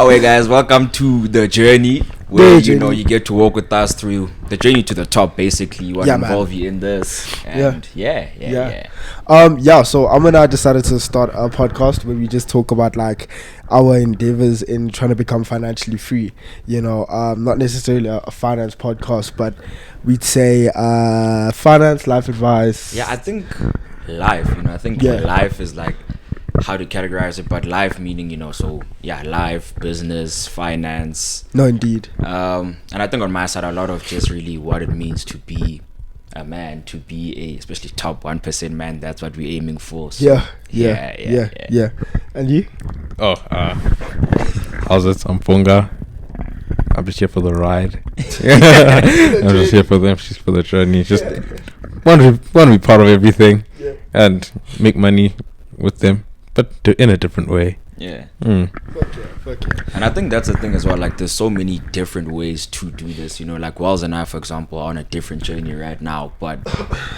Hey guys, welcome to the journey where you get to walk with us through the journey to the top. Basically, we want to involve you in this. And so Am and I decided to start a podcast where we just talk about like our endeavors in trying to become financially free. Not necessarily a finance podcast, but we'd say finance, life advice. Yeah, I think life. Life is like how to categorize it, but life meaning life, business, finance. No, indeed. And I think on my side, a lot of just really what it means to be a man, to be a especially top 1% man. That's what we're aiming for. So, yeah. And you? How's it? I'm Funga. I'm just here for the ride. I'm just here for them. She's for the journey. Just want to be part of everything and make money with them, but in a different way. Yeah. Fuck yeah. And I think that's the thing as well. Like, there's so many different ways to do this. Like Wells and I, for example, are on a different journey right now. But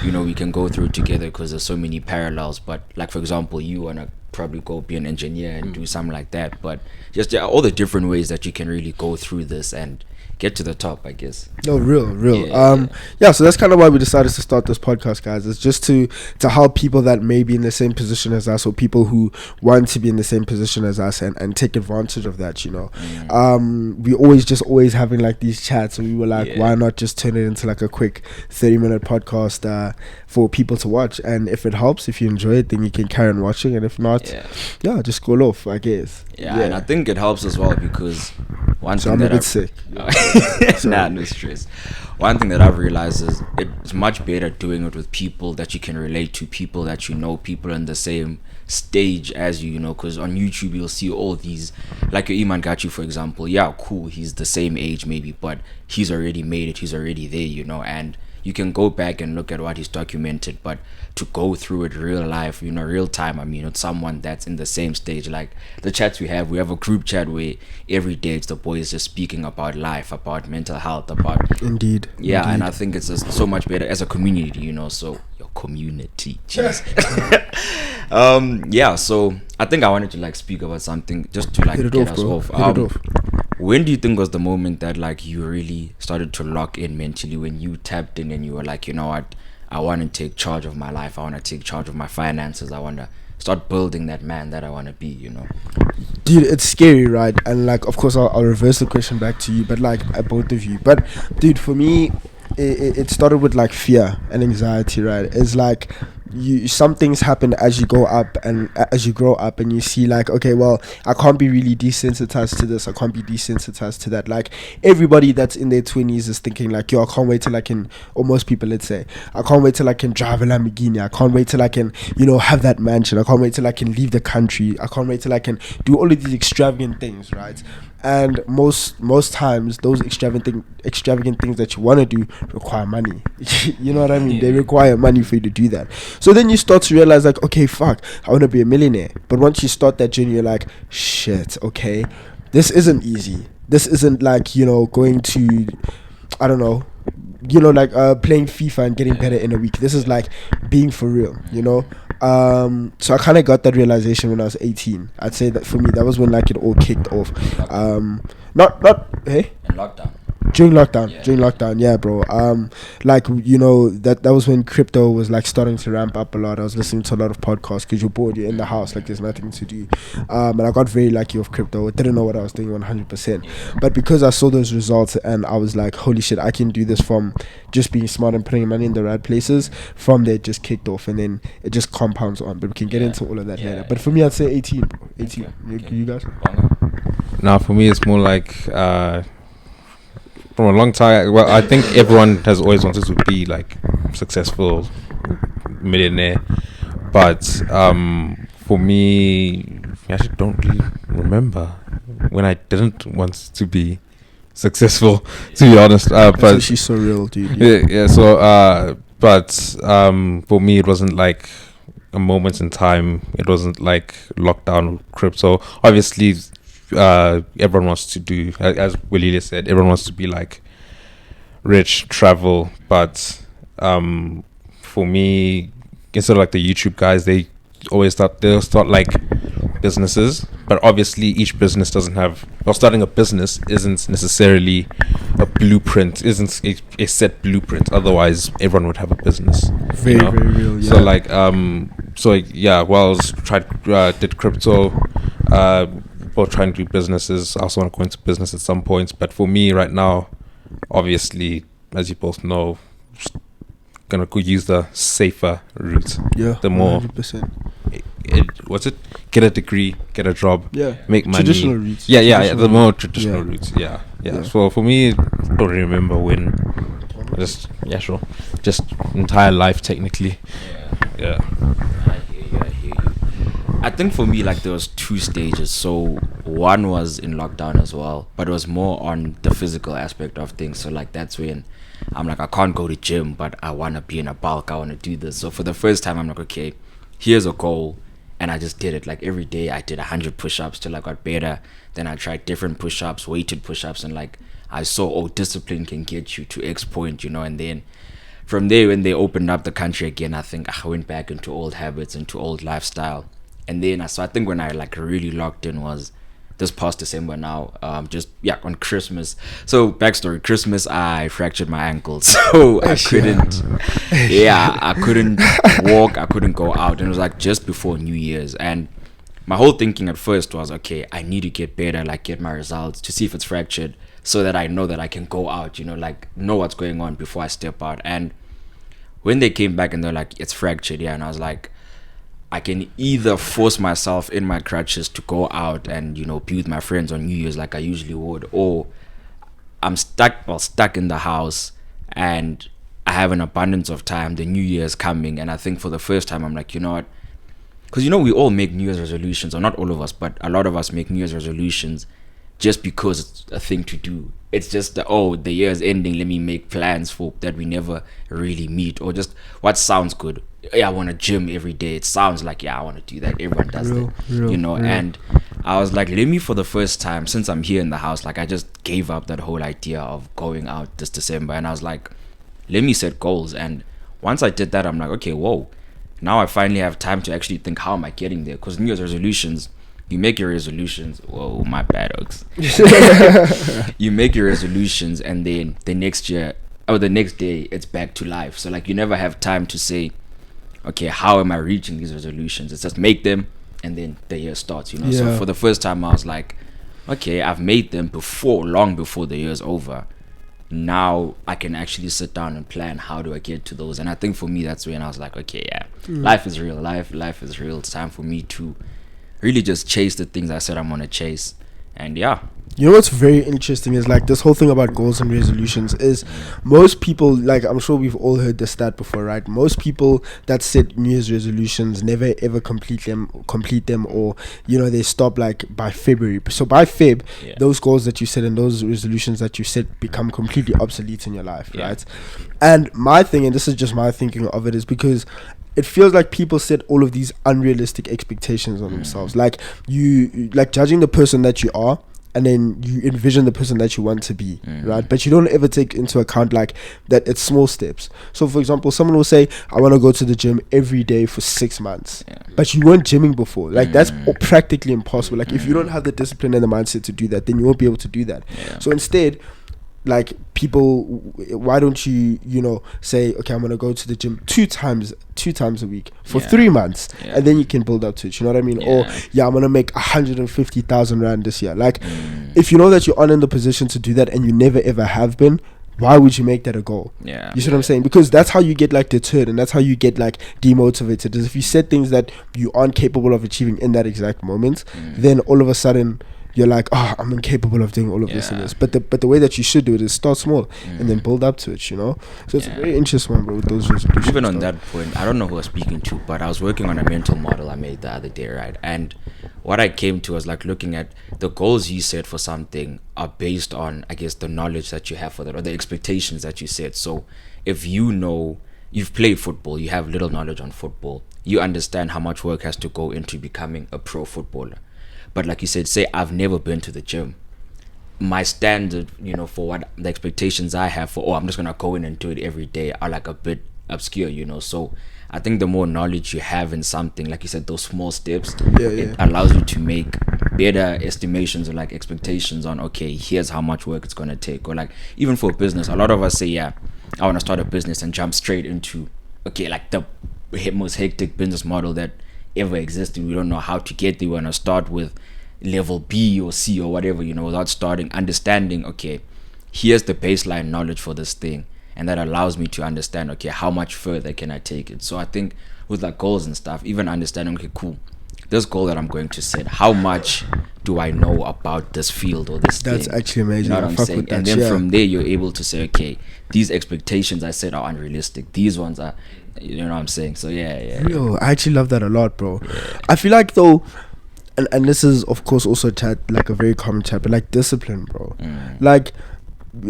we can go through it together because there's so many parallels. But like, for example, you wanna probably go be an engineer and do something like that. But just all the different ways that you can really go through this and get to the top, I guess. No, real. So that's kind of why we decided to start this podcast, guys. It's just to help people that may be in the same position as us, or people who want to be in the same position as us and take advantage of that. We always having like these chats, and we were like, why not just turn it into like a quick 30-minute podcast for people to watch? And if it helps, if you enjoy it, then you can carry on watching, and if not, just scroll off, I guess. And I think it helps as well because one thing I'm that a bit sick. No stress. One thing that I've realized is it's much better doing it with people that you can relate to, people that people in the same stage as you, because on YouTube you'll see all these, like your Iman Gachi, for example. Yeah, cool, he's the same age maybe, but he's already made it, he's already there, and you can go back and look at what he's documented, but to go through it real life, real time, it's someone that's in the same stage. Like the chats we have a group chat where every day it's the boys just speaking about life, about mental health, about Indeed. And I think it's just so much better as a community, so your community, jeez. So I think I wanted to like speak about something just to like get us off. When do you think was the moment that like you really started to lock in mentally, when you tapped in and you were like, you know what, I want to take charge of my life, I want to take charge of my finances, I want to start building that man that I want to be, Dude, it's scary, right? And like, of course, I'll reverse the question back to you, but like both of you. But dude, for me, it started with like fear and anxiety, right? It's like some things happen as you go up and as you grow up, and you see like, okay, well, I can't be really desensitized to this, I can't be desensitized to that. Like everybody that's in their 20s is thinking like, yo, I can't wait till I can, or most people, let's say, I can't wait till I can drive a Lamborghini, I can't wait till I can have that mansion, I can't wait till I can leave the country, I can't wait till I can do all of these extravagant things, right? And most times those extravagant things that you want to do require money. You know what I mean? They require money for you to do that. So then you start to realize like, okay, fuck, I want to be a millionaire. But once you start that journey, you're like, shit, okay, this isn't easy. This isn't like, going to, I don't know, playing FIFA and getting better in a week. This is like being for real, so I kind of got that realization when I was 18. I'd say that for me, that was when like it all kicked off. During lockdown, yeah, bro. That was when crypto was like starting to ramp up a lot. I was listening to a lot of podcasts because you're bored, you're in the house, like there's nothing to do. And I got very lucky with crypto. I didn't know what I was doing 100%, but because I saw those results and I was like, holy shit, I can do this from just being smart and putting money in the right places. From there, it just kicked off, and then it just compounds on. But we can get into all of that later. But for me, I'd say 18, bro. 18. Okay. You guys? Now, for me, it's more like from a long time. Well, I think everyone has always wanted to be like successful millionaire, but for me, I actually don't really remember when I didn't want to be successful, to be honest. But she's so real, dude. Yeah. So, but for me, it wasn't like a moment in time. It wasn't like lockdown crypto. Obviously, everyone wants to do, as Willie said, everyone wants to be like rich, travel, but for me, instead of like the YouTube guys, they'll start like businesses, but obviously each business doesn't have, or starting a business isn't necessarily a blueprint, isn't a set blueprint. Otherwise, everyone would have a business. Very, very real. Yeah. So like, well, I was did crypto, both trying to do businesses. I also want to go into business at some point. But for me right now, obviously, as you both know, just gonna go use the safer route. Yeah. The more 100%. Get a degree, get a job, Yeah. make money. Traditional routes. Yeah, the more traditional Yeah. routes. Yeah. So for me, don't really remember when. Sure. Just entire life technically. Yeah. I hear you. I think for me, like, there was 2 stages. So one was in lockdown as well, but it was more on the physical aspect of things. So like, that's when I'm like, I can't go to gym, but I want to be in a bulk. I want to do this. So for the first time, I'm like, okay, here's a goal. And I just did it. Like, every day I did 100 push-ups till I got better. Then I tried different push-ups, weighted push-ups, and like, I saw, discipline can get you to X point, and then from there, when they opened up the country again, I think I went back into old habits, into old lifestyle. And then I think when I like really locked in was this past December now, on Christmas. So backstory, Christmas, I fractured my ankle. So I couldn't walk, I couldn't go out. And it was like just before New Year's. And my whole thinking at first was, okay, I need to get better, like get my results to see if it's fractured so that I know that I can go out, like know what's going on before I step out. And when they came back and they're like, it's fractured, and I was like, I can either force myself in my crutches to go out and, be with my friends on New Year's like I usually would, or I'm stuck in the house and I have an abundance of time. The New Year's coming, and I think for the first time I'm like, you know what? Because, we all make New Year's resolutions, or not all of us, but a lot of us make New Year's resolutions just because it's a thing to do. It's just the year's ending, let me make plans for that we never really meet, or just what sounds good. I want to gym every day. It sounds like, I want to do that. Everyone does that, and I was like, let me, for the first time, since I'm here in the house, like I just gave up that whole idea of going out this December, and I was like, let me set goals. And once I did that, I'm like, okay, whoa, now I finally have time to actually think, how am I getting there? Because New Year's resolutions, you make your resolutions. Whoa, my bad, Oaks. You make your resolutions, and then the next day, it's back to life. So like, you never have time to say, okay, how am I reaching these resolutions? It's just make them, and then the year starts. So for the first time, I was like, okay, I've made them long before the year's over. Now I can actually sit down and plan, how do I get to those? And I think for me, that's when I was like, okay, life is real. Life is real. It's time for me to really just chase the things I said I'm gonna chase. And what's very interesting is like this whole thing about goals and resolutions is most people, like, I'm sure we've all heard this stat before, right? Most people that set New Year's resolutions never ever complete them, or they stop like by February. So by Feb, those goals that you set and those resolutions that you set become completely obsolete in your life, right? And my thing, and this is just my thinking of it, is because it feels like people set all of these unrealistic expectations on themselves. Like you, like judging the person that you are, and then you envision the person that you want to be, right? But you don't ever take into account like that it's small steps. So for example, someone will say, I want to go to the gym every day for 6 months, but you weren't gymming before. Like that's practically impossible. Like if you don't have the discipline and the mindset to do that, then you won't be able to do that. So instead, like people, why don't you say, okay, I'm gonna go to the gym two times a week for 3 months, and then you can build up to it, you know what I mean? Or I'm gonna make 150,000 rand this year. Like if you know that you aren't in the position to do that, and you never ever have been, why would you make that a goal? You see what I'm saying? Because that's how you get like deterred, and that's how you get like demotivated, is if you set things that you aren't capable of achieving in that exact moment, then all of a sudden you're like, I'm incapable of doing all of this and this. But the way that you should do it is start small and then build up to it, So it's a very interesting one, bro, with those resolutions. Even on that point, I don't know who I was speaking to, but I was working on a mental model I made the other day, right? And what I came to was like looking at the goals you set for something are based on, I guess, the knowledge that you have for that, or the expectations that you set. So if you've played football, you have little knowledge on football, you understand how much work has to go into becoming a pro footballer. But like you said, say I've never been to the gym. My standard, for what the expectations I have for, I'm just going to go in and do it every day are like a bit obscure, So I think the more knowledge you have in something, like you said, those small steps, Yeah, it yeah. allows you to make better estimations or like expectations on, okay, here's how much work it's going to take. Or like even for business, a lot of us say, yeah, I want to start a business and jump straight into, okay, like the most hectic business model that ever existed. We don't know how to get there. We want to start with level B or C or whatever, you know, without starting understanding, okay, here's the baseline knowledge for this thing, and that allows me to understand, okay, how much further can I take it. So I think with like goals and stuff, even understanding, okay, cool, this goal that I'm going to set, how much do I know about this field or this That's thing? actually amazing. You know what I I'm fuck saying? with that, And then yeah. from there you're able to say, okay, these expectations I set are unrealistic, these ones are, you know what I'm saying? So yeah. Real. I actually love that a lot, bro. I feel like though, and this is of course also chat, like a very common chat, but like discipline, bro. Like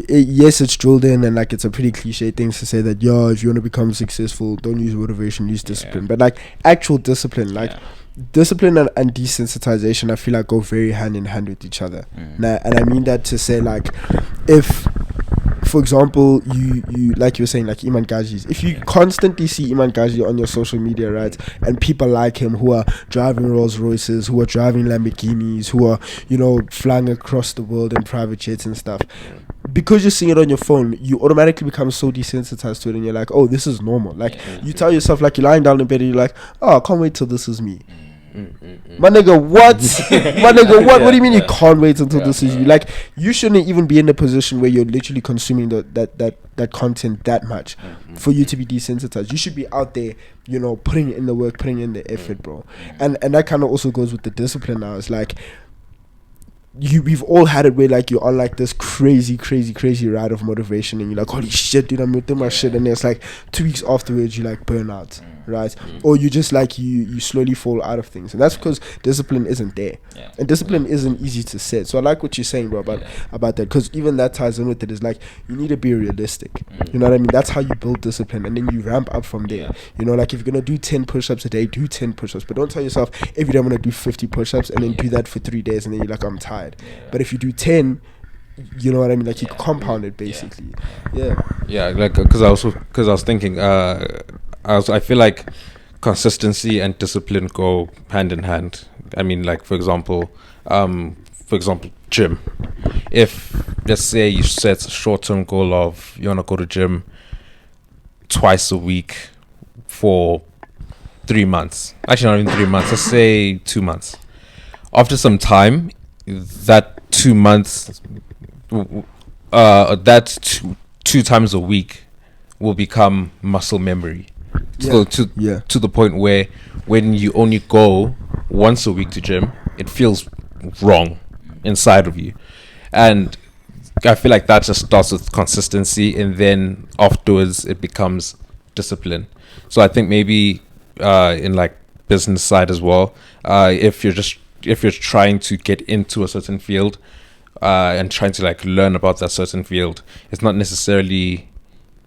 yes, it's drilled in, and like it's a pretty cliche thing to say that, yo, if you want to become successful, don't use motivation, use discipline. But like actual discipline, like discipline and desensitization, I feel like go very hand in hand with each other. Now, and I mean that to say, like, if for example, you like you were saying, like Iman Gajis, if you constantly see Iman Gaji on your social media, right, and people like him who are driving Rolls Royces, who are driving Lamborghinis, who are, you know, flying across the world in private jets and stuff, because you're seeing it on your phone, you automatically become so desensitized to it, and you're like, oh, this is normal. Like, you tell yourself, like, you're lying down in bed and you're like, oh, I can't wait till this is me. My nigga, what? My nigga, what? What do you mean you can't wait until this is you? Like, you shouldn't even be in a position where you're literally consuming that content that much for you to be desensitized. You should be out there, you know, putting in the work, putting in the effort, bro. And that kind of also goes with the discipline now. It's like, we've all had it where like you're on like this crazy ride of motivation, and you're like, holy shit, dude, I'm doing my shit, and then it's like 2 weeks afterwards you like burn out, right? Or you just like you slowly fall out of things, and that's because discipline isn't there, and discipline isn't easy to set. So I like what you're saying, bro, about that, because even that ties in with it. Is like, you need to be realistic, you know what I mean? That's how you build discipline, and then you ramp up from there. You know, like if you're gonna do 10 push-ups a day, do 10 push-ups, but don't tell yourself every day I'm gonna do 50 push-ups and then do that for 3 days and then you're like, I'm tired. But if you do 10, you know what I mean, like you compound it basically. Like because I was thinking I feel like consistency and discipline go hand in hand. I mean, like for example gym. If let's say you set a short-term goal of you want to go to gym twice a week for 3 months, actually not even 3 months, let's say 2 months. After some time, that 2 months, two times a week will become muscle memory. To the point where when you only go once a week to gym, it feels wrong inside of you. And I feel like that just starts with consistency, and then afterwards it becomes discipline. So I think maybe in like business side as well, if you're trying to get into a certain field and trying to like learn about that certain field, it's not necessarily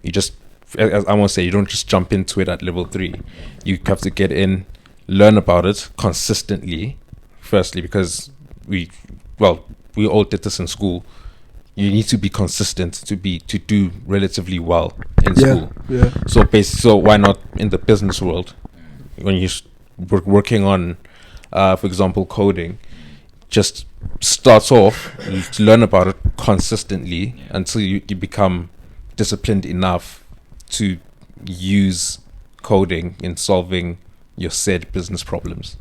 you just, as I want to say, you don't just jump into it at level 3. You have to get in, learn about it consistently, firstly, because we all did this in school. You need to be consistent to do relatively well in school. So why not in the business world, when you're working on for example coding, just starts off to learn about it consistently until you become disciplined enough to use coding in solving your said business problems.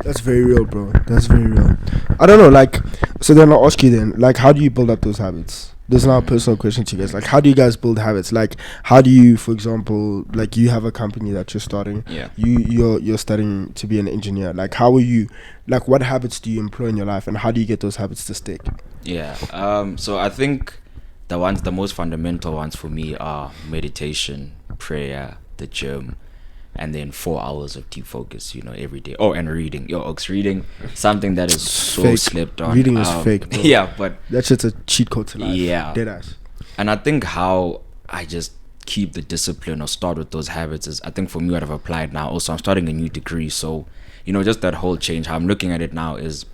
That's very real, bro. That's very real. I don't know, like, so then I'll ask you then, like, how do you build up those habits? This is now a personal question to you guys. Like, how do you guys build habits? Like, how do you, for example, like, you have a company that you're starting. You're studying to be an engineer. Like, how are you, like, what habits do you employ in your life, and how do you get those habits to stick? So I think the most fundamental ones for me are meditation, prayer, the gym, and then 4 hours of deep focus, you know, every day. Oh, and reading. Reading, something that is so fake. Slept on. Reading is fake, bro. But that shit's a cheat code to life. Deadass. And I think how I just keep the discipline or start with those habits is, I think for me, what I've applied now, also I'm starting a new degree, so, you know, just that whole change, how I'm looking at it now is,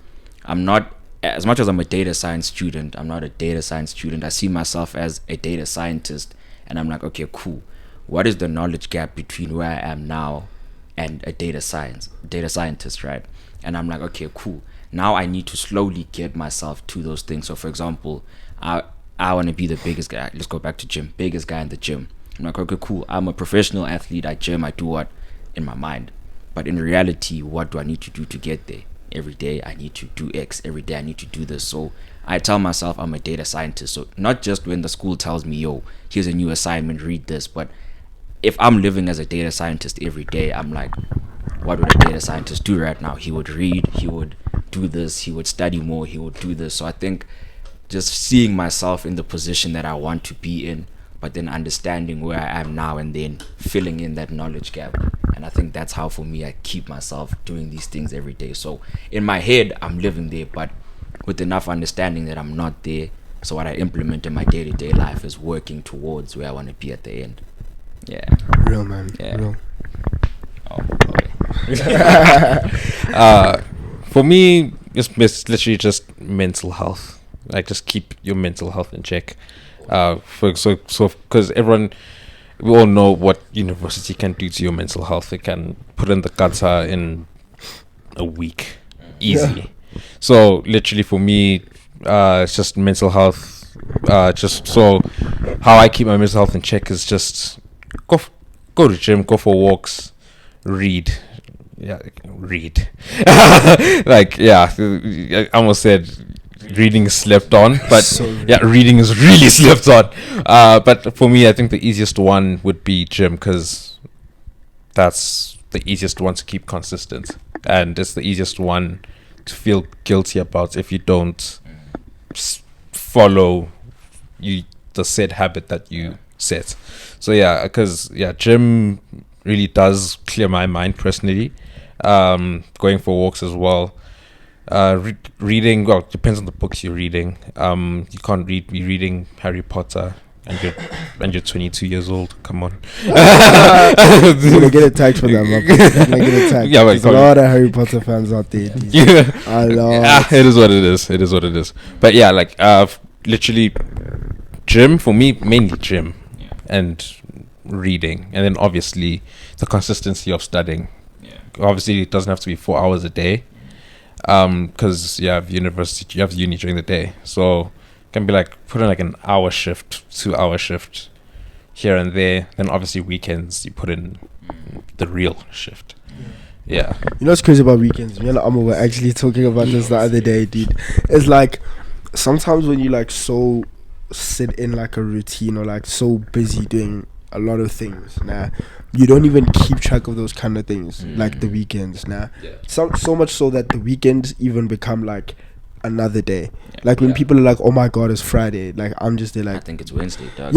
I'm not, as much as I'm a data science student, I'm not a data science student. I see myself as a data scientist, and I'm like, okay, cool, what is the knowledge gap between where I am now and a data scientist, right? And I'm like, okay, cool. Now I need to slowly get myself to those things. So for example, I want to be the biggest guy. Let's go back to gym. Biggest guy in the gym. I'm like, okay, cool. I'm a professional athlete. I gym. I do what in my mind. But in reality, what do I need to do to get there? Every day I need to do X. Every day I need to do this. So I tell myself I'm a data scientist. So not just when the school tells me, yo, here's a new assignment, read this. But if I'm living as a data scientist every day, I'm like, what would a data scientist do right now? He would read, he would do this, he would study more, he would do this. So I think just seeing myself in the position that I want to be in, but then understanding where I am now and then filling in that knowledge gap. And I think that's how for me I keep myself doing these things every day. So in my head I'm living there, but with enough understanding that I'm not there. So what I implement in my day-to-day life is working towards where I want to be at the end. Yeah. Real, man. Yeah. Real. Oh, okay. For me, it's literally just mental health. Like, just keep your mental health in check. Because we all know what university can do to your mental health. It can put in the gutter in a week, easy. Yeah. So literally for me, it's just mental health. Just so how I keep my mental health in check is just go to gym, go for walks, read. Yeah, read. I almost said reading is slept on, but reading is really slept on. But for me, I think the easiest one would be gym, because that's the easiest one to keep consistent, and it's the easiest one to feel guilty about if you don't follow the said habit that you set. So because gym really does clear my mind personally. Going for walks as well. Reading, well, depends on the books you're reading. You can't be reading Harry Potter and you're 22 years old. Come on. You're gonna get attacked for that, man. You're gonna get attacked. Yeah, there's a lot of Harry Potter fans out there. It is what it is. It is what it is. But literally, gym for me, mainly gym and reading, and then obviously the consistency of studying. Obviously, it doesn't have to be 4 hours a day, because you have university, you have uni during the day. So it can be put in an hour shift, 2 hour shift here and there. Then obviously weekends you put in the real shift. Yeah. You know what's crazy about weekends? Me and Amma were actually talking about this the other day, dude. It's sometimes when you so sit in a routine, or so busy doing a lot of things, you don't even keep track of those kind of things, like the weekends. So much so that the weekends even become another day. When people are oh my god, it's Friday, I'm just there I think it's Wednesday, dog.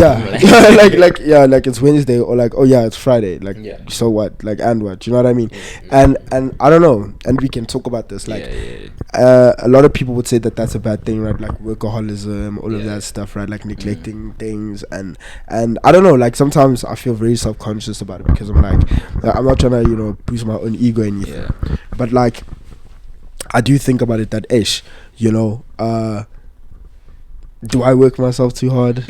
It's Wednesday, or oh yeah, it's Friday, so what, and what, you know what I mean? And I don't know, and we can talk about this, a lot of people would say that that's a bad thing, right? Workaholism, all of that stuff, right? Neglecting things, and I don't know, sometimes I feel very self-conscious about it, because I'm I'm not trying to boost my own ego or anything, but I do think about it that do I work myself too hard?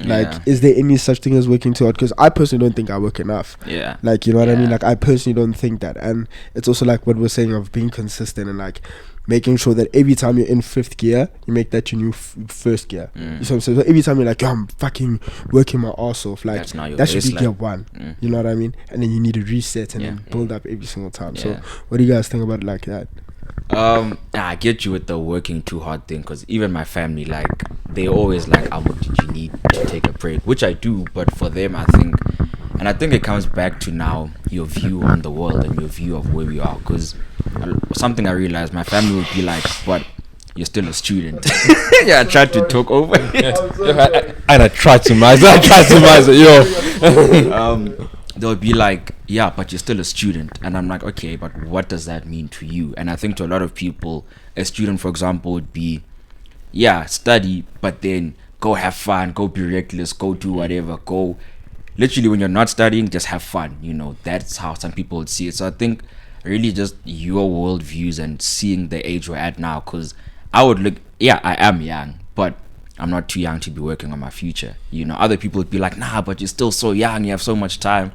Is there any such thing as working too hard? Because I personally don't think I work enough. You know what I mean? I personally don't think that. And it's also what we're saying of being consistent and making sure that every time you're in fifth gear, you make that your new first gear. You know what I'm saying? So every time you're I'm fucking working my ass off, that should be gear one. You know what I mean? And then you need to reset and then build up every single time. So what do you guys think about it that? I get you with the working too hard thing, because even my family, they always Amo, did you need to take a break? Which I do, but for them, I think it comes back to now your view on the world and your view of where we are. Because something I realized, my family would be but you're still a student. I tried to talk over it. And I tried to mize it, yo. They'll be but you're still a student. And I'm okay, but what does that mean to you? And I think to a lot of people, a student, for example, would be, study, but then go have fun, go be reckless, go do whatever, go. Literally, when you're not studying, just have fun. That's how some people would see it. So I think really just your world views and seeing the age we're at now, because I would look, I am young, but I'm not too young to be working on my future. Other people would be nah, but you're still so young, you have so much time.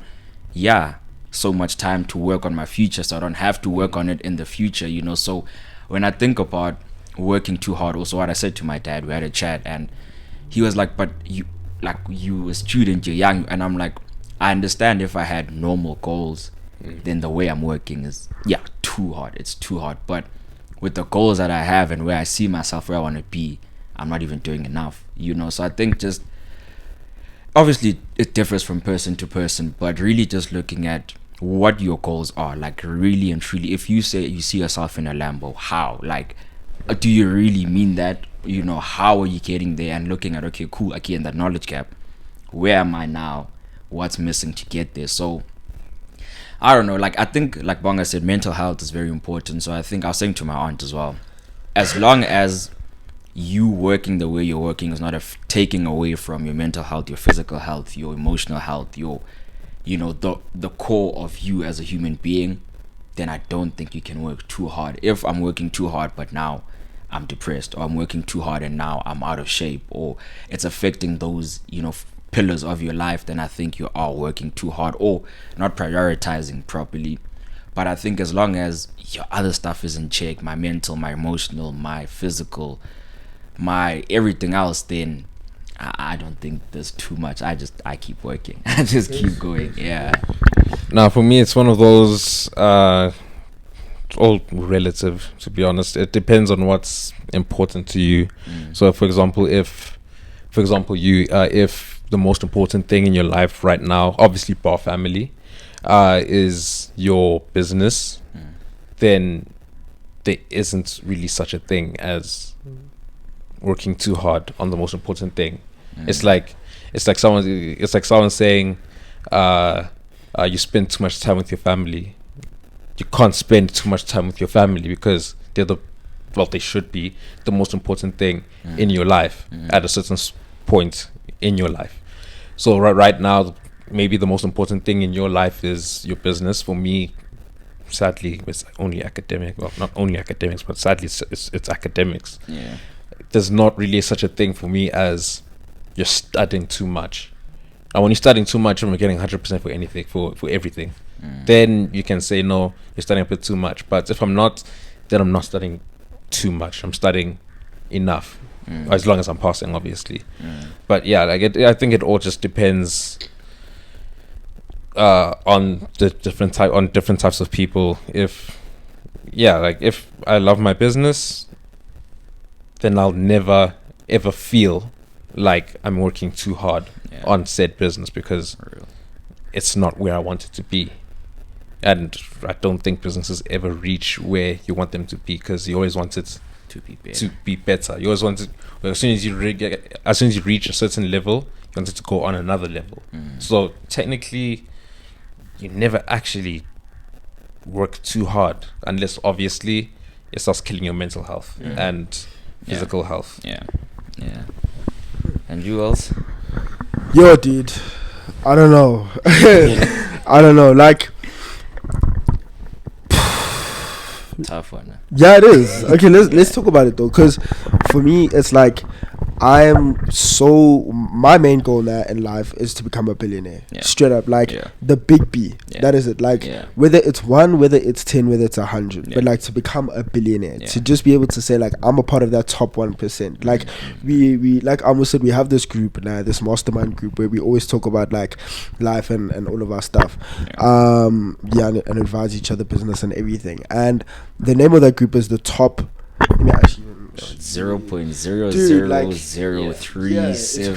so much time to work on my future, so I don't have to work on it in the future, So when I think about working too hard, also what I said to my dad, we had a chat, and he was like, but you a student, you're young. And I'm like, I understand if I had normal goals, then the way I'm working is too hard. It's too hard. But with the goals that I have and where I see myself, where I want to be, I'm not even doing enough, So I think just obviously it differs from person to person, but really just looking at what your goals are, like really and truly. If you say you see yourself in a Lambo, how, like, do you really mean that? How are you getting there? And looking at, okay, cool, in that knowledge gap, where am I now? What's missing to get there? So I don't know, like, I think, like Bonga said, mental health is very important. So I think I was saying to my aunt as well, as long as you working the way you're working is not taking away from your mental health, your physical health, your emotional health, your the core of you as a human being, then I don't think you can work too hard. If I'm working too hard but now I'm depressed, or I'm working too hard and now I'm out of shape, or it's affecting those pillars of your life, then I think you are working too hard or not prioritizing properly. But I think as long as your other stuff is in check, my mental, my emotional, my physical, my everything else, then I don't think there's too much. I keep working. I just keep going. Yeah. Now, for me, it's one of those. It's all relative, to be honest. It depends on what's important to you. So, for example, if the most important thing in your life right now, obviously bar family, is your business, then there isn't really such a thing as working too hard on the most important thing. It's like someone saying, you spend too much time with your family. You can't spend too much time with your family because they should be the most important thing in your life at a certain point in your life. So right now, maybe the most important thing in your life is your business. For me, sadly, it's only academic. Well, not only academics, but sadly, it's academics. Yeah. There's not really such a thing for me as you're studying too much. And when you're studying too much and you're getting 100% for anything, for everything, then you can say, no, you're studying a bit too much. But if I'm not, then I'm not studying too much. I'm studying enough, as long as I'm passing, obviously. But yeah, I think it all just depends on the different types of people. If I love my business, then I'll never ever feel like I'm working too hard on said business because it's not where I want it to be. And I don't think businesses ever reach where you want them to be because you always want it to be better. You always want it, as soon as you reach a certain level, you want it to go on another level. So technically, you never actually work too hard unless obviously it starts killing your mental health and physical health. Yeah. And you else? Yo, dude, I don't know. I don't know. Like, tough one. yeah, it is. Okay, let's talk about it though, because for me, it's like my main goal now in life is to become a billionaire. Straight up, like the big B. That is it. Like whether it's 1, whether it's 10, whether it's 100, but like to become a billionaire, to just be able to say like I'm a part of that top 1%. Like we like almost said, we have this group now, this mastermind group where we always talk about like life and all of our stuff. And advise each other business and everything. And the name of that group is the top. Let me actually 0.00037. It's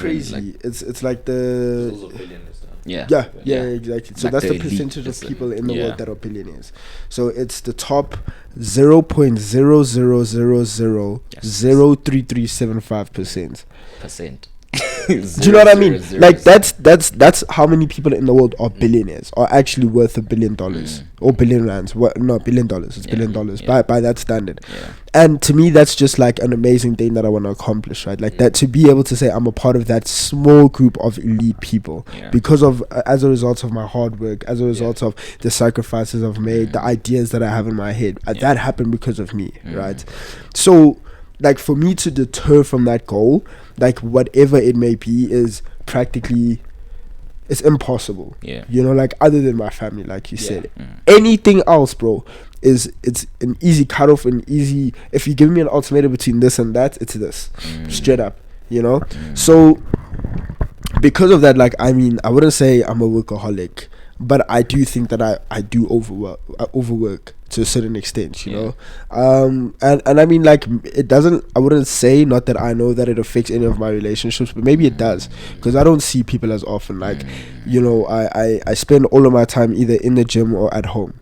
crazy. Like, it's like the exactly. So like that's the percentage of people in the world that are billionaires. So it's the top 0.0000337.5%. Do you know what I mean? Like that's how many people in the world are billionaires, are actually worth $1 billion or billion rands. What? No, $1 billion. It's $1 billion by that standard. And to me, that's just like an amazing thing that I want to accomplish, right? Like that, to be able to say I'm a part of that small group of elite people because of as a result of my hard work, as a result of the sacrifices I've made, the ideas that I have in my head. That happened because of me, right? So, like, for me to deter from that goal, like whatever it may be, is practically it's impossible. Yeah. You know, like other than my family, like you said. Anything else, bro, it's an easy cutoff, an easy. If you give me an ultimatum between this and that, it's this, straight up. You know, so because of that, like, I mean, I wouldn't say I'm a workaholic, but I do think that I do overwork to a certain extent, you know. And I mean, like, it doesn't, I wouldn't say, not that I know that it affects any of my relationships, but maybe it does, because I don't see people as often. Like, you know, I spend all of my time either in the gym or at home.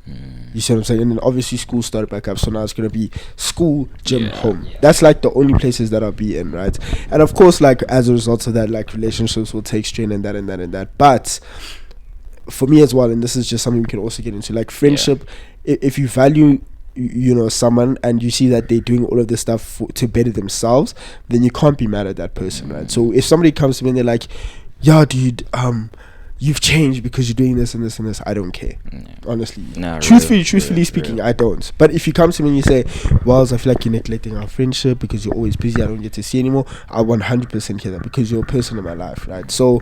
You see what I'm saying? And then obviously school started back up, so now it's gonna be school, gym, home. That's like the only places that I'll be in, right? And of course, like, as a result of that, like, relationships will take strain and that and that and that. But for me as well, and this is just something we can also get into, like, friendship. If you value, you know, someone, and you see that they're doing all of this stuff to better themselves, then you can't be mad at that person, right? So if somebody comes to me and they're like, "Yeah, dude, you've changed because you're doing this and this and this," I don't care. Honestly. Truthfully speaking, I don't. But if you come to me and you say, "Wells, I feel like you're neglecting our friendship because you're always busy, I don't get to see you anymore," I 100% hear that, because you're a person in my life, right? So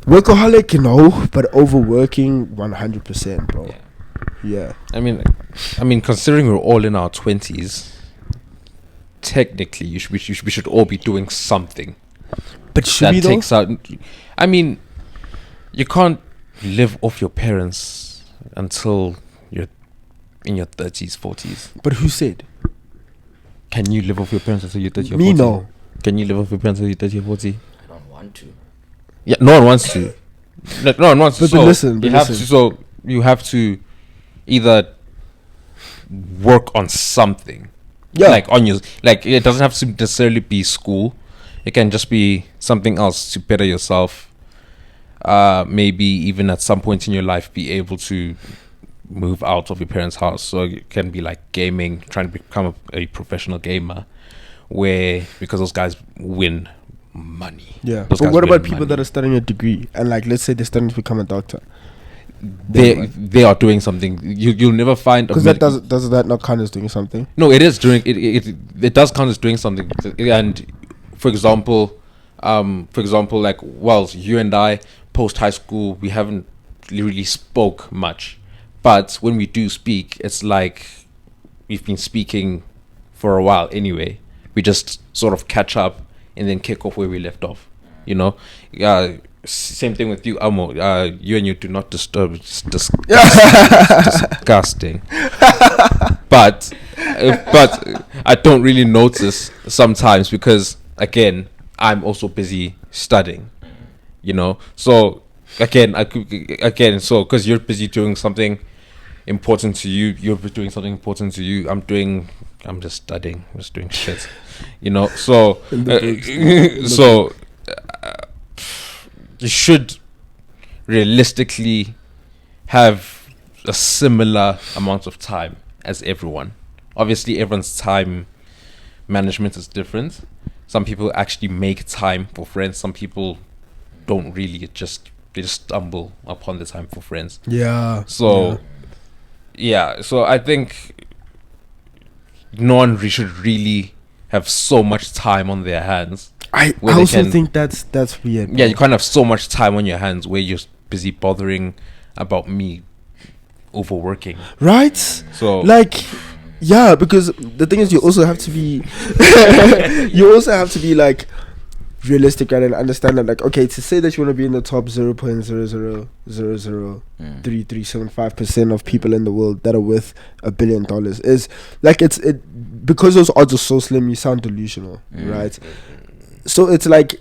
workaholic, no, but overworking, 100%, bro. Yeah. I mean, considering we're all in our 20s, technically, we should all be doing something. But should we, though? Takes out. I mean, you can't live off your parents until you're in your 30s, 40s. But who said? Can you live off your parents until you're 30 or 40? Me, no. Can you live off your parents until you're 30 or 40? I don't want to. Yeah, no one wants to. Like, no one wants to. But listen. So you have to either work on something. Yeah. Like, on your, like, it doesn't have to necessarily be school. It can just be something else to better yourself. Maybe even at some point in your life be able to move out of your parents' house. So it can be like gaming, trying to become a professional gamer, where, because those guys win money. Yeah. But what about people that are studying a degree and, like, let's say they're studying to become a doctor? They are doing something. You'll never find, because that does that not count as doing something? No, it is doing it does count as doing something. And for example, like, Wells, you and I, post high school, we haven't really spoke much, but when we do speak, it's like we've been speaking for a while anyway. We just sort of catch up and then kick off where we left off, you know. Same thing with you, Amo. You and you do not disturb. It's disgusting. But I don't really notice sometimes, because, again, I'm also busy studying, you know. So so because you're busy doing something important to you, you're doing something important to you. I'm just studying. I'm just doing shit, you know. So you should realistically have a similar amount of time as everyone. Obviously, everyone's time management is different. Some people actually make time for friends. Some people don't really. They just stumble upon the time for friends. Yeah. So, so I think no one should really have so much time on their hands. I also think that's weird. Yeah, you can't have so much time on your hands where you're busy bothering about me overworking. Right? So, like, yeah, because the thing is, you also have to be like realistic, right, and understand that, like, okay, to say that you want to be in the top 0.0003375% of people in the world that are worth $1 billion is like, it because those odds are so slim, you sound delusional, right? So it's like,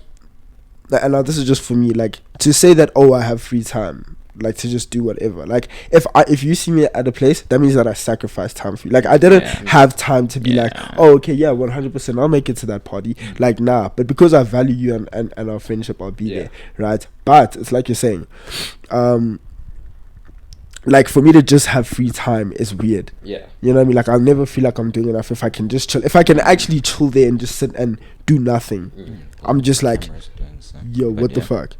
and now this is just for me, like, to say that, oh, I have free time, like, to just do whatever. Like, if you see me at a place, that means that I sacrificed time for you. Like, I didn't have time to be like, oh, okay, yeah, 100%, I'll make it to that party. Like, nah. But because I value you and our friendship, I'll be there, right? But it's like you're saying, like, for me to just have free time is weird. Yeah. You know what I mean? Like, I'll never feel like I'm doing enough if I can just chill. If I can actually chill there and just sit and do nothing, I'm just like, yo, what the fuck?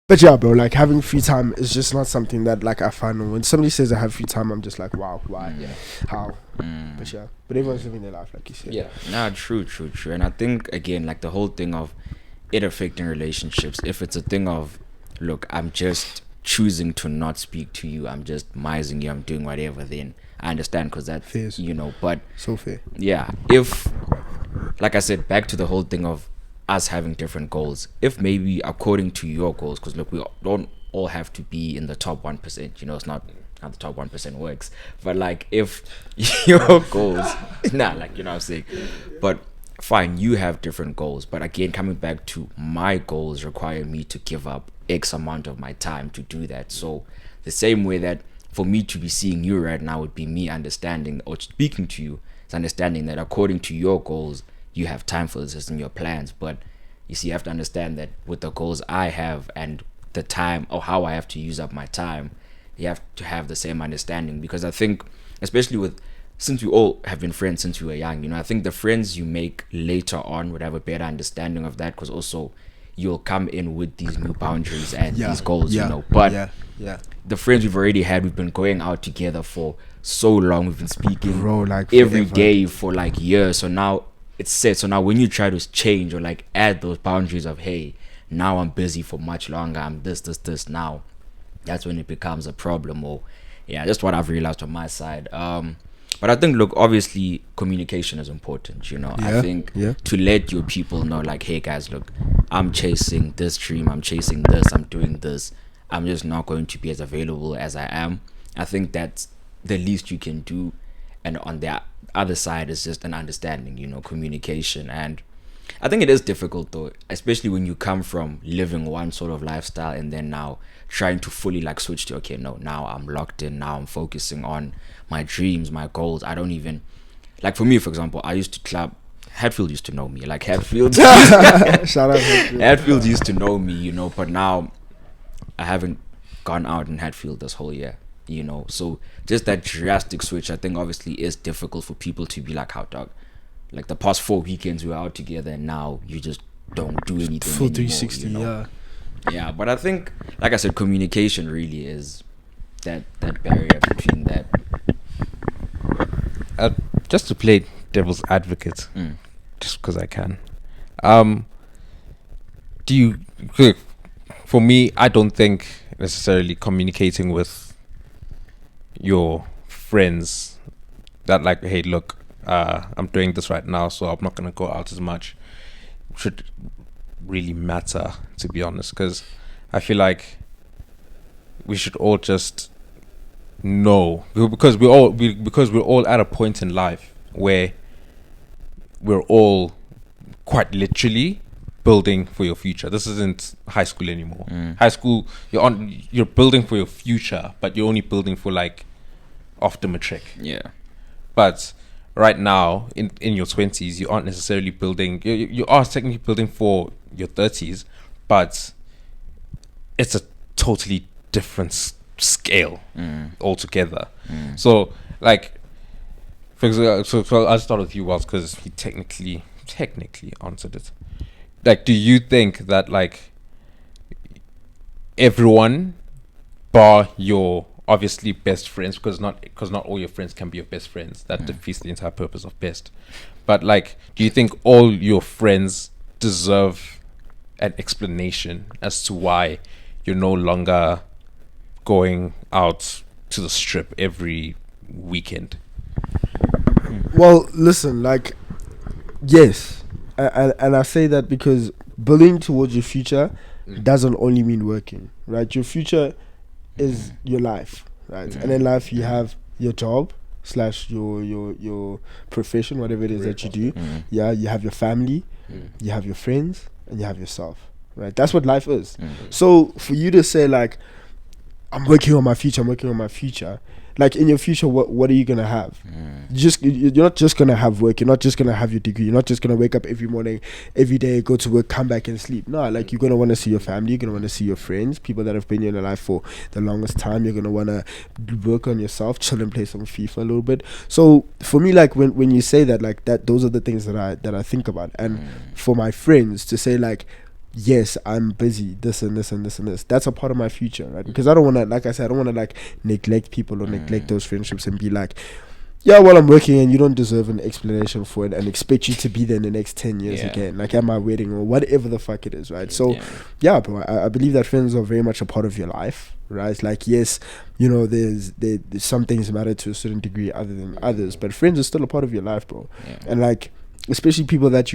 But yeah, bro, like, having free time is just not something that, like, I find. When somebody says I have free time, I'm just like, wow, why? How? But everyone's living their life, like you said. Yeah. Nah, true. And I think, again, like, the whole thing of it affecting relationships. If it's a thing of, look, I'm just choosing to not speak to you, I'm just mising you, I'm doing whatever, then I understand, because that's, Fairs. but So fair. yeah, if, like I said, back to the whole thing of us having different goals. If maybe according to your goals, because look, we don't all have to be in the top 1%. It's not how the top 1% works. But like, if your goals, like, what I'm saying. But fine, you have different goals. But again, coming back to my goals require me to give up X amount of my time to do that. So the same way that for me to be seeing you right now would be me understanding, or speaking to you, it's understanding that according to your goals, you have time for this in your plans. But you see, you have to understand that with the goals I have and the time, or how I have to use up my time, you have to have the same understanding. Because I think, especially with, since we all have been friends since we were young, I think the friends you make later on would have a better understanding of that, because also you'll come in with these new boundaries and these goals, but the friends we've already had, we've been going out together for so long, we've been speaking like every day for like years, so now it's set. So now when you try to change or like add those boundaries of, hey, now I'm busy for much longer, I'm this now, that's when it becomes a problem. Or just what I've realized on my side. But I think, look, obviously communication is important, I think to let your people know, like, hey guys, look, I'm chasing this dream, I'm chasing this, I'm doing this, I'm just not going to be as available as I am. I think that's the least you can do. And on the other side is just an understanding, communication. And I think it is difficult though, especially when you come from living one sort of lifestyle and then now trying to fully like switch to, okay, no, now I'm locked in, now I'm focusing on my dreams, my goals. I don't even, like, for me, for example, I used to club, Hatfield used to know me, like Hatfield shout out Hatfield. Hatfield used to know me, but now I haven't gone out in Hatfield this whole year, so just that drastic switch, I think obviously is difficult for people to be like, how, dog, like the past 4 weekends we were out together and now you just don't do anything full anymore, 360. Yeah, but I think, like I said, communication really is that barrier between that. Just to play devil's advocate, just because I can. For me, I don't think necessarily communicating with your friends that, like, hey, look, I'm doing this right now, so I'm not going to go out as much, should really matter, to be honest, because I feel like we should all just know, because we're all at a point in life where we're all quite literally building for your future. This isn't high school anymore. High school, you're building for your future, but you're only building for like after matric. But right now in your 20s, you aren't necessarily building, you are technically building for your 30s, but it's a totally different scale altogether. So like, for example, so I'll start with you, Wells, because he technically answered it. Like, do you think that like everyone bar your obviously best friends, because not all your friends can be your best friends, that defeats the entire purpose of best, but like, do you think all your friends deserve an explanation as to why you're no longer going out to the strip every weekend? Well, listen, like, yes, and I say that because building towards your future doesn't only mean working, right? Your future is your life, right? And in life you have your job / your profession, whatever it is that you do. You have your family, you have your friends, and you have yourself, right? That's what life is. So for you to say like, I'm working on my future, like, in your future, what are you gonna have? You're not just gonna have work. You're not just gonna have your degree. You're not just gonna wake up every morning, every day, go to work, come back and sleep. No, like, you're gonna want to see your family. You're gonna want to see your friends, people that have been in your life for the longest time. You're gonna want to work on yourself, chill and play some FIFA a little bit. So for me, like, when you say that, like, that, those are the things that I think about. And for my friends to say like, yes, I'm busy, this and this and this and this, that's a part of my future, right? Because I don't want to, like I said, I don't want to like neglect people or neglect those friendships and be like, yeah, well, I'm working and you don't deserve an explanation for it and expect you to be there in the next 10 years again, like at my wedding or whatever the fuck it is, right? So, yeah, bro, I believe that friends are very much a part of your life, right? Like, yes, you know, there's some things matter to a certain degree other than others, but friends are still a part of your life, bro. And like, especially people that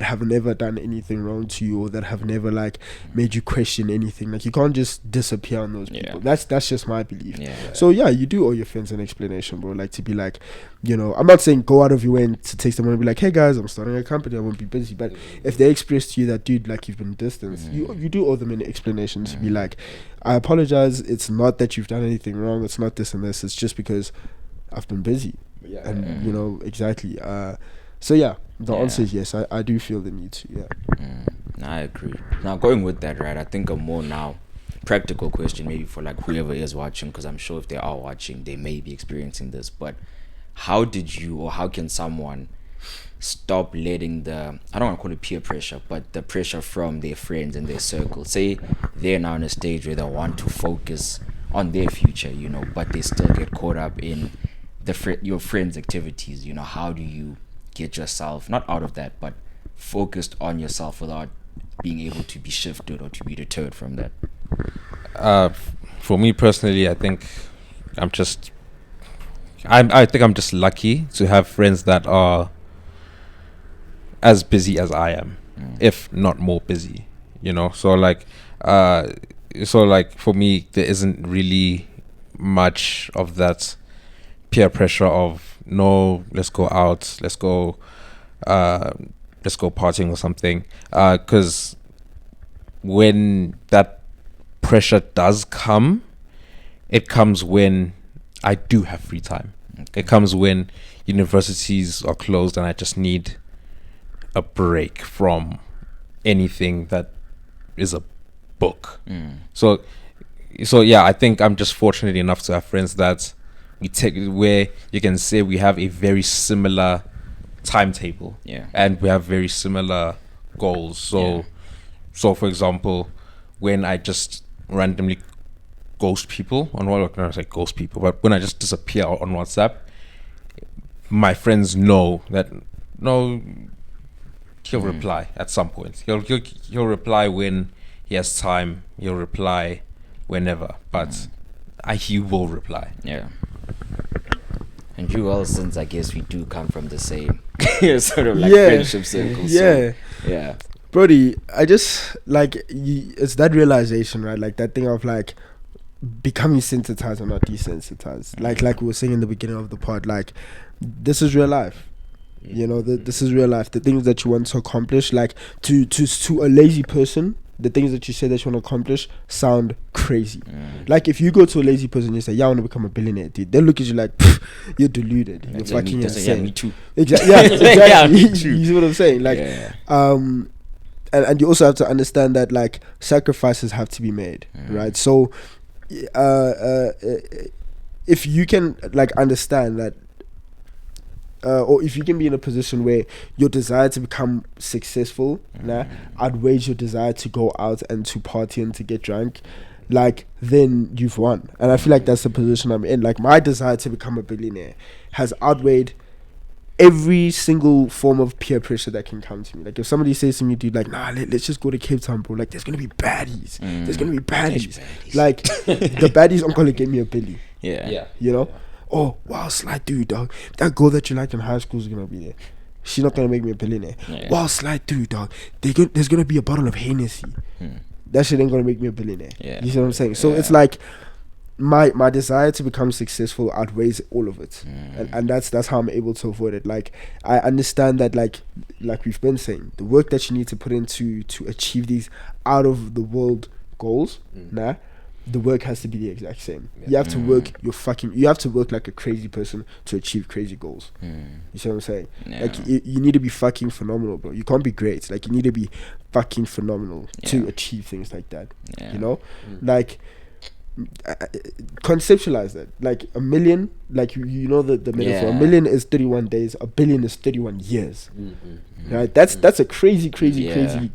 have never done anything wrong to you or that have never like made you question anything. Like, you can't just disappear on those people. That's just my belief. So yeah, you do owe your friends an explanation, bro. Like, to be like, you know, I'm not saying go out of your way to text them and be like, hey guys, I'm starting a company, I won't be busy. But if they express to you that, dude, like, you've been distanced, you do owe them an explanation to be like, I apologize, it's not that you've done anything wrong, it's not this and this, it's just because I've been busy. And you know, exactly. So yeah, the answer is yes. I do feel the need to. I agree. Now, going with that, right? I think a more now practical question, maybe for like whoever is watching, because I'm sure if they are watching, they may be experiencing this. But how did you, or how can someone stop letting the, I don't want to call it peer pressure, but the pressure from their friends and their circle? Say they're now in a stage where they want to focus on their future, you know, but they still get caught up in your friends' activities. You know, how do you get yourself not out of that but focused on yourself without being able to be shifted or to be deterred from that? For me personally, I think I'm just lucky to have friends that are as busy as I am, if not more busy, you know. So like for me, there isn't really much of that peer pressure of, no, let's go out, let's go partying or something, because when that pressure does come, it comes when I do have free time. It comes when universities are closed and I just need a break from anything that is a book. So yeah, I think I'm just fortunate enough to have friends that where you can say we have a very similar timetable, and we have very similar goals. So for example, when I just randomly ghost people on but when I just disappear on WhatsApp, my friends know that no, he'll reply at some point. He'll reply when he has time. He'll reply whenever, but he will reply. And you all, since I guess we do come from the same sort of like friendship circles. So, Brody, I just like it's that realization, right? Like that thing of like becoming sensitized or not desensitized. Like we were saying in the beginning of the pod, like this is real life. You know, this is real life. The things that you want to accomplish, like to a lazy person, the things that you say that you want to accomplish sound crazy. Like if you go to a lazy person and you say, yeah, I want to become a billionaire, dude, they'll look at you like, you're deluded. You're fucking insane. Me too. Exactly. You see what I'm saying? Like, and you also have to understand that like sacrifices have to be made, right? So, if you can like understand that, or if you can be in a position where your desire to become successful outweighs your desire to go out and to party and to get drunk, like then you've won. And I feel like that's the position I'm in. Like my desire to become a billionaire has outweighed every single form of peer pressure that can come to me. Like if somebody says to me, dude, like, nah, let's just go to Cape Town, bro, like there's gonna be baddies. There's gonna be baddies. Like the baddies aren't gonna get me a billy. You know? Oh wow, Slide, dude, dog, that girl that you liked in high school is gonna be there. She's not gonna make me a billionaire. Wow, Slide, dude, dog, there's gonna be a bottle of Hennessy. That shit ain't gonna make me a billionaire. You see what I'm saying? So it's like my desire to become successful outweighs all of it, and that's how I'm able to avoid it. Like I understand that like we've been saying, the work that you need to put into to achieve these out of the world goals, the work has to be the exact same. You have to work you have to work like a crazy person to achieve crazy goals. You see what I'm saying? Like you need to be fucking phenomenal, bro. You can't be great. Like you need to be fucking phenomenal to achieve things like that. You know? Like conceptualize that. Like a million, like you know the metaphor. A million is 31 days. A billion is 31 years. Right? That's a crazy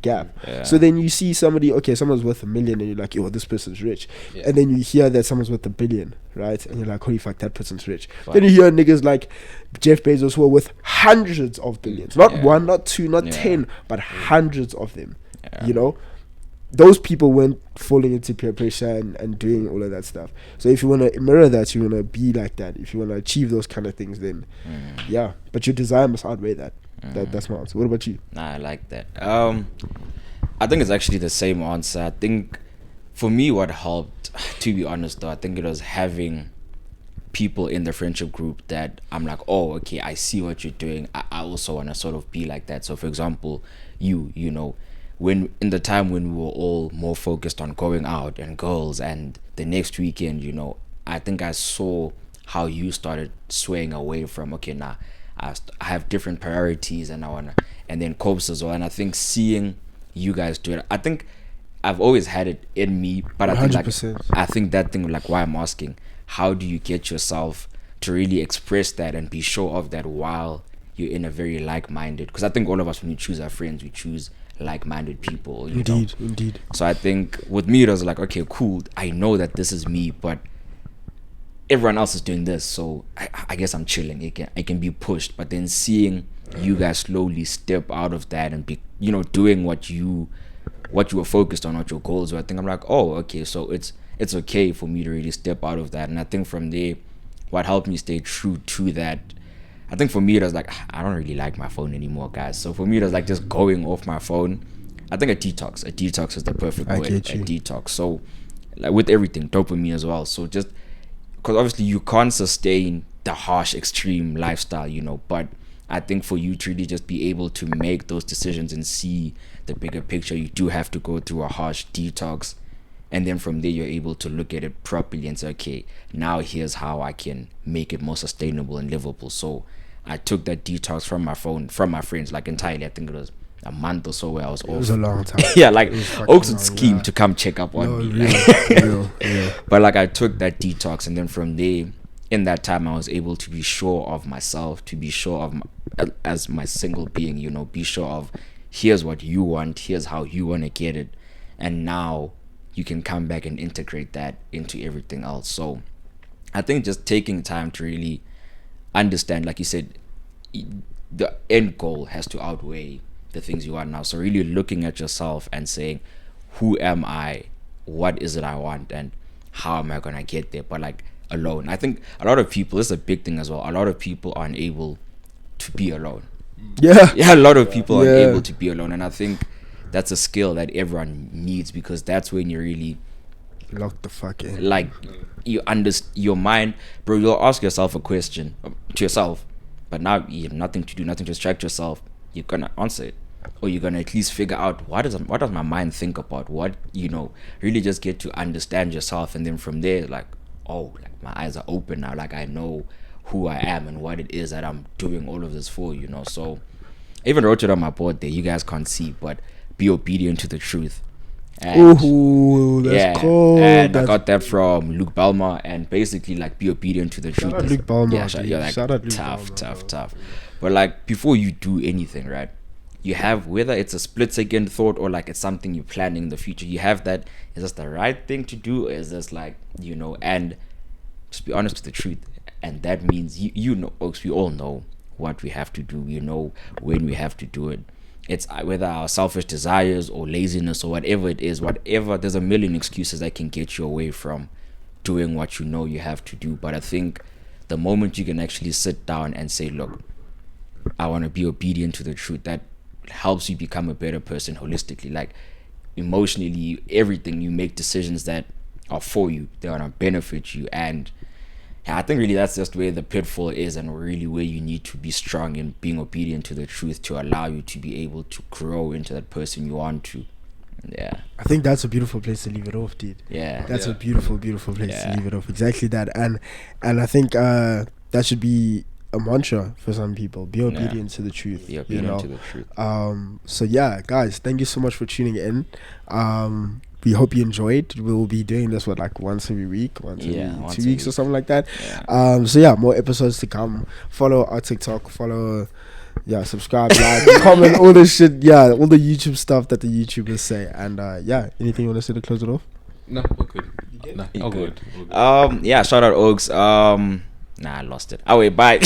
gap. So then you see somebody, okay, someone's worth a million, and you're like, yo, this person's rich. And then you hear that someone's worth a billion, right? And you're like, holy fuck, that person's rich. Then you hear niggas like Jeff Bezos who are worth hundreds of billions, not one, not two, not 10, but hundreds of them. You know, those people weren't falling into peer pressure and doing all of that stuff. So if you want to mirror that, you want to be like that, if you want to achieve those kind of things, then but your desire must outweigh that. That's my answer. What about you? Nah, I like that. I think it's actually the same answer. I think for me what helped, to be honest though, I think it was having people in the friendship group that I'm like, oh, okay, I see what you're doing. I also want to sort of be like that. So for example, you know, when in the time when we were all more focused on going out and girls and the next weekend, you know, I think I saw how you started swaying away from, okay, nah, I have different priorities and I wanna, and then Copes as well. And I think seeing you guys do it, I think I've always had it in me, but I think 100%. I think that thing, like, why I'm asking, how do you get yourself to really express that and be sure of that while you're in a very like-minded, because I think all of us, when we choose our friends, we choose like-minded people, you know? Indeed. So I think with me it was like, okay, cool, I know that this is me, but everyone else is doing this, so I guess I'm chilling. It can be pushed. But then seeing you guys slowly step out of that and be, you know, doing what you were focused on, what your goals were, I think I'm like, oh, okay, so it's okay for me to really step out of that. And I think from there, what helped me stay true to that, I think for me it was like, I don't really like my phone anymore, guys. So for me it was like just going off my phone. I think a detox is the perfect word. A detox. So like with everything, dopamine as well. So just because obviously you can't sustain the harsh extreme lifestyle, you know, but I think for you to really just be able to make those decisions and see the bigger picture, you do have to go through a harsh detox, and then from there you're able to look at it properly and say, okay, now here's how I can make it more sustainable and livable. So I took that detox from my phone, from my friends, like entirely. I think it was a month or so where I was off. It was a long time. Yeah, like Oaks would scheme to come check up on me. Real. But like I took that detox, and then from there, in that time, I was able to be sure of myself, to be sure of as my single being, you know, be sure of here's what you want, here's how you want to get it, and now you can come back and integrate that into everything else. So I think just taking time to really understand, like you said, the end goal has to outweigh the things you want now. So really looking at yourself and saying, who am I, what is it I want, and how am I gonna get there? But like alone, I think a lot of people, this is a big thing as well, a lot of people aren't able to be alone. A lot of people aren't able to be alone, and I think that's a skill that everyone needs, because that's when you really lock the fuck in. Like you understand your mind, bro. You'll ask yourself a question to yourself, but now you have nothing to do, nothing to distract yourself. You're gonna answer it, or you're gonna at least figure out what does my mind think about, what, you know, really just get to understand yourself. And then from there, like, oh, like my eyes are open now, like I know who I am and what it is that I'm doing all of this for, you know. So I even wrote it on my board there, you guys can't see, but be obedient to the truth. Ooh, that's cool. And I got that from Luke Belmar, and basically like be obedient to the truth. Shout out Luke Belmar. Like, shout out Luke tough. But like before you do anything, right, you have, whether it's a split second thought or like it's something you're planning in the future, you have that, is this the right thing to do, or is this like, you know, and just be honest with the truth. And that means you know, folks, we all know what we have to do, you know when we have to do it. It's whether our selfish desires or laziness or whatever it is, there's a million excuses that can get you away from doing what you know you have to do. But I think the moment you can actually sit down and say, look, I want to be obedient to the truth, that helps you become a better person holistically, like emotionally, everything. You make decisions that are for you, they're going to benefit you. And I think really that's just where the pitfall is, and really where you need to be strong in being obedient to the truth to allow you to be able to grow into that person you want to. Yeah, I think that's a beautiful place to leave it off, dude. That's a beautiful place to leave it off. Exactly that. And I think that should be a mantra for some people. Be obedient to the truth. Be obedient to the truth. So yeah, guys, thank you so much for tuning in. we hope you enjoyed. We'll be doing this like once every week, once every 2 weeks or something like that. So yeah, more episodes to come. Follow our TikTok, subscribe, like, comment, all this shit. Yeah, all the YouTube stuff that the YouTubers say. And anything you want to say to close it off? No, we're good. No, all good. Shout out Oaks. I lost it. Oh wait, bye.